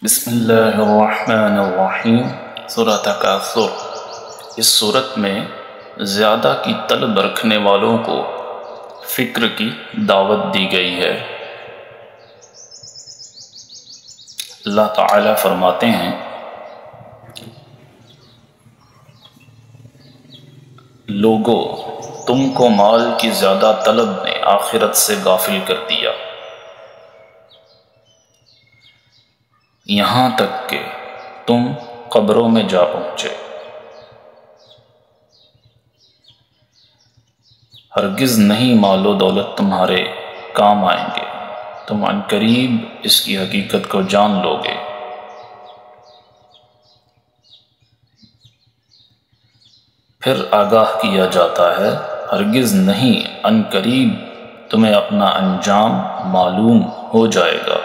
بسم اللہ الرحمن الرحیم۔ سورہ تکاثر۔ اس صورت میں زیادہ کی طلب رکھنے والوں کو فکر کی دعوت دی گئی ہے۔ اللہ تعالی فرماتے ہیں، لوگو تم کو مال کی زیادہ طلب نے آخرت سے غافل کر دیا، یہاں تک کہ تم قبروں میں جا پہنچے۔ ہرگز نہیں مال و دولت تمہارے کام آئیں گے، تم عن قریب اس کی حقیقت کو جان لو گے۔ پھر آگاہ کیا جاتا ہے، ہرگز نہیں، عن قریب تمہیں اپنا انجام معلوم ہو جائے گا۔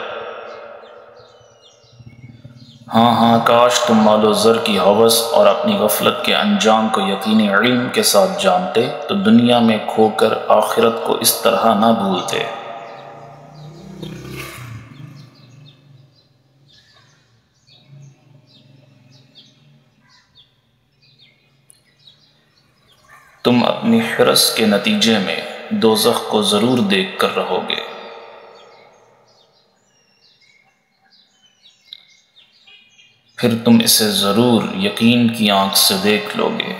ہاں کاش تم مال و زر کی ہوس اور اپنی غفلت کے انجام کو یقینی علم کے ساتھ جانتے تو دنیا میں کھو کر آخرت کو اس طرح نہ بھولتے۔ تم اپنی حرص کے نتیجے میں دوزخ کو ضرور دیکھ کر رہو گے۔ پھر تم اسے ضرور یقین کی آنکھ سے دیکھ لو گے۔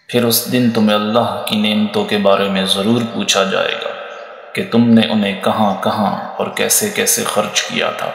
پھر اس دن تمہیں اللہ کی نعمتوں کے بارے میں ضرور پوچھا جائے گا کہ تم نے انہیں کہاں کہاں اور کیسے کیسے خرچ کیا تھا۔